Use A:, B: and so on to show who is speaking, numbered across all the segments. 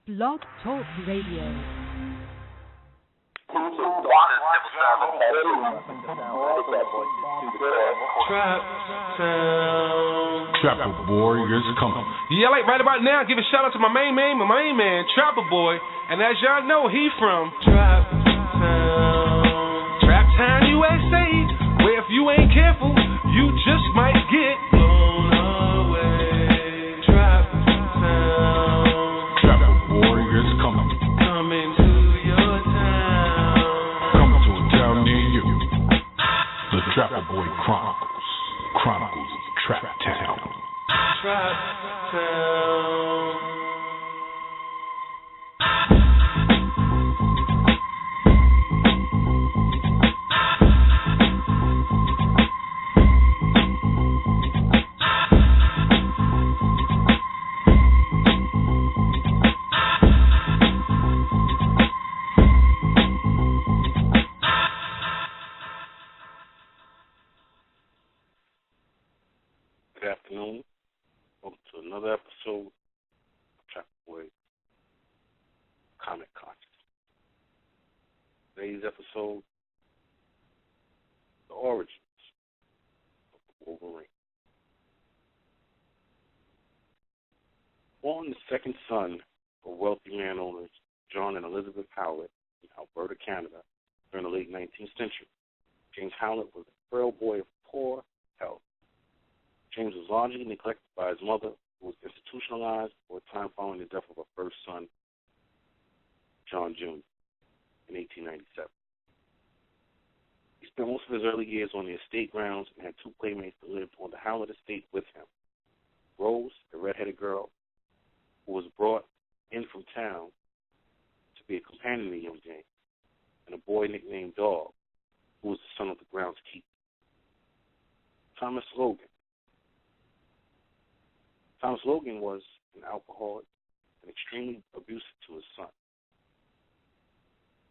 A: Blog Talk Radio.
B: Trapper Boy is coming.
C: Yeah, like right about now, give a shout out to my main man, Trapper Boy. And as y'all know, he from Trap Town, USA, where if you ain't careful, you just might get blown away. Trap Town.
B: Trapper Boy is coming.
C: Coming to your town.
B: Coming to a town near you. The Trapper Boy Chronicles. Chronicles of Trap Town.
C: Trap Town. Good afternoon. Welcome to another episode of Trap Boy Comic Conscious. Today's episode, the origins of the Wolverine. Born the second son of wealthy landowners John and Elizabeth Howlett in Alberta, Canada, during the late 19th century, James Howlett was a frail boy of poor health. James was largely neglected by his mother, who was institutionalized for a time following the death of her first son, John Jr., in 1897. He spent most of his early years on the estate grounds and had two playmates that lived on the Howlett estate with him. Rose, a red-headed girl, who was brought in from town to be a companion to young James, and a boy nicknamed Dog, who was the son of the groundskeeper. Thomas Logan. Thomas Logan was an alcoholic and extremely abusive to his son.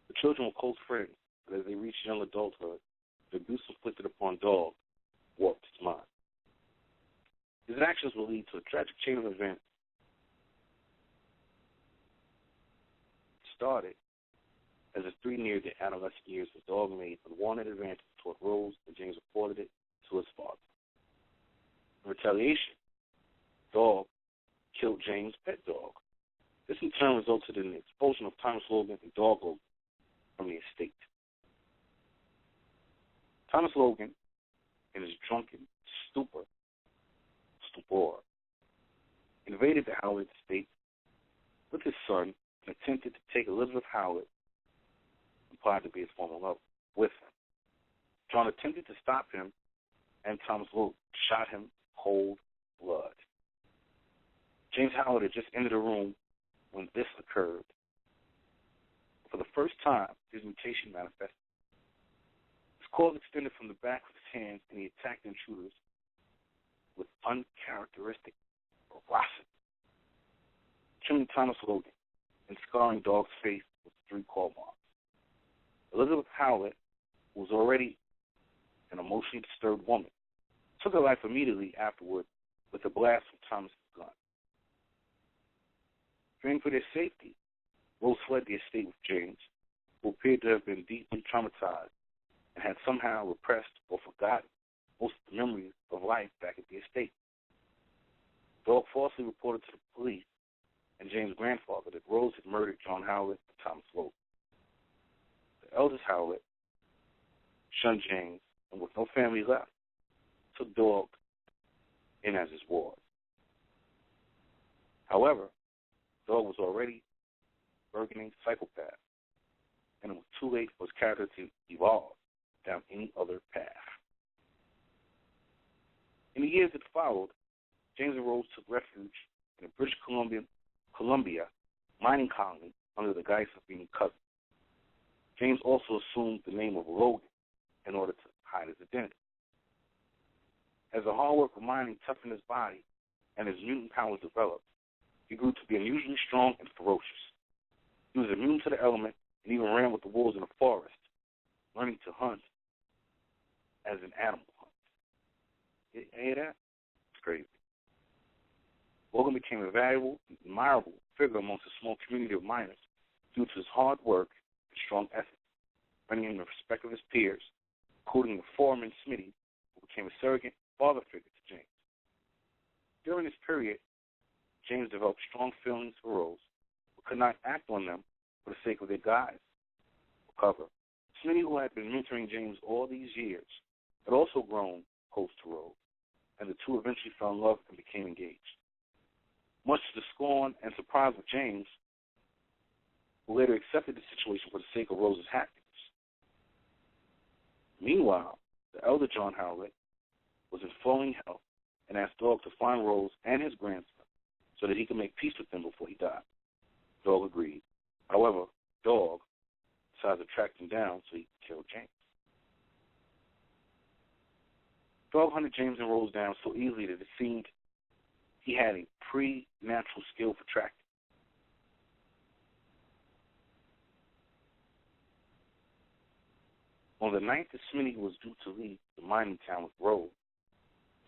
C: The children were close friends, but as they reached young adulthood, the abuse inflicted upon Dog warped his mind. His actions will lead to a tragic chain of events. It started as the three neared their adolescent years, the Dog made unwanted advances toward Rose, and James reported it to his father. In retaliation, Dog killed James' pet dog. This in turn resulted in the expulsion of Thomas Logan and Dog Logan from the estate. Thomas Logan, in his drunken stupor, invaded the Howlett estate with his son and attempted to take Elizabeth Howlett, implied to be his former lover, with him. John attempted to stop him, and Thomas Logan shot him cold blood. James Howlett had just entered the room when this occurred. For the first time, his mutation manifested. His claws extended from the back of his hands, and he attacked intruders with uncharacteristic ferocity, killing Thomas Logan and scarring Dog's face with 3 claw marks. Elizabeth Howlett, who was already an emotionally disturbed woman, took her life immediately afterward with a blast from Thomas' gun. Fearing for their safety, Rose fled the estate with James, who appeared to have been deeply traumatized and had somehow repressed or forgotten most of the memories of life back at the estate. Dog falsely reported to the police and James' grandfather that Rose had murdered John Howlett and Thomas Logan. The eldest Howlett shunned James, and with no family left, took Dog in as his ward. However, Dog was already a burgeoning psychopath, and it was too late for his character to evolve down any other path. In the years that followed, James and Rose took refuge in a British Columbia mining colony under the guise of being cousins. James also assumed the name of Logan in order to hide his identity. As the hard work of mining toughened his body and his mutant powers developed, he grew to be unusually strong and ferocious. He was immune to the element and even ran with the wolves in the forest, learning to hunt as an animal hunt. You hear that? It's crazy. Logan became a valuable and admirable figure amongst a small community of miners due to his hard work and strong ethic, earning him the respect of his peers, including the foreman Smitty, who became a surrogate father figure to James. During this period, James developed strong feelings for Rose, but could not act on them for the sake of their guides. However, Smitty, who had been mentoring James all these years, had also grown close to Rose, and the two eventually fell in love and became engaged. Much to the scorn and surprise of James, who later accepted the situation for the sake of Rose's happiness. Meanwhile, the elder John Howlett was in falling health and asked Dog to find Rose and his grandson so that he could make peace with them before he died. Dog agreed. However, Dog decided to track him down so he could kill James. Dog hunted James and Rose down so easily that it seemed he had a pre-natural skill for tracking. On the night that Smitty was due to leave the mining town with Rose,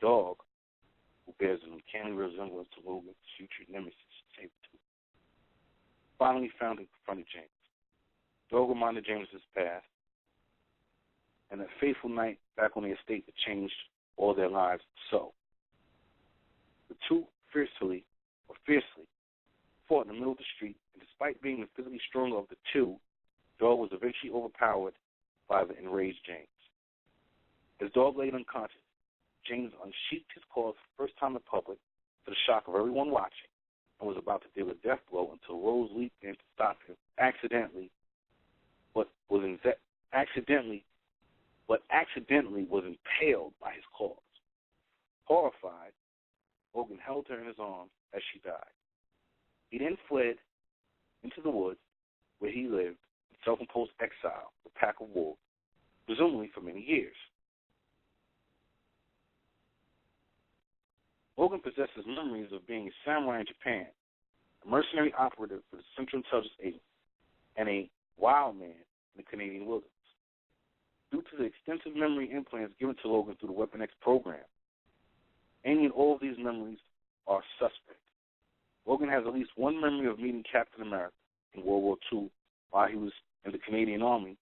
C: Dog, who bears an uncanny resemblance to Logan's future nemesis, Sabretooth, finally found and confronted James. Dog reminded James of his past and that fateful night back on the estate that changed all their lives so. The two fiercely fought in the middle of the street, and despite being the physically stronger of the two, Dog was eventually overpowered by the enraged James. As Dog laid unconscious, James unsheathed his claws for the first time in public to the shock of everyone watching and was about to deal a death blow until Rose leaped in to stop him accidentally was impaled by his claws. Horrified, Logan held her in his arms as she died. He then fled into the woods where he lived in self-imposed exile with a pack of wolves, presumably for many years. Logan possesses memories of being a samurai in Japan, a mercenary operative for the Central Intelligence Agency, and a wild man in the Canadian wilderness. Due to the extensive memory implants given to Logan through the Weapon X program, any and all of these memories are suspect. Logan has at least one memory of meeting Captain America in World War II while he was in the Canadian Army,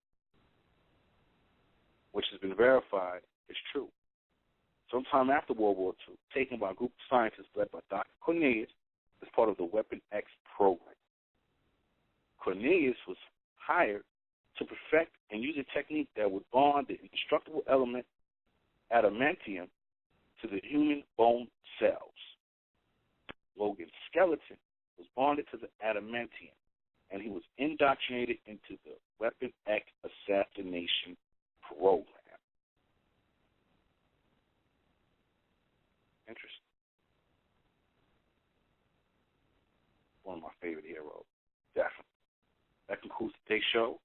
C: which has been verified is true. Sometime after World War II, taken by a group of scientists led by Dr. Cornelius as part of the Weapon X program. Cornelius was hired to perfect and use a technique that would bond the indestructible element adamantium to the human bone cells. Logan's skeleton was bonded to the adamantium, and he was indoctrinated into the Weapon X assassination program. Interesting. One of my favorite heroes, definitely. That concludes today's show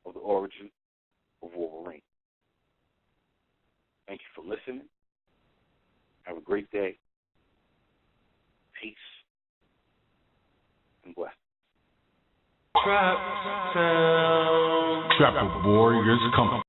C: of the origin of Wolverine. Thank you for listening. Have a great day. Peace and blessings.
B: Trapper Warriors coming.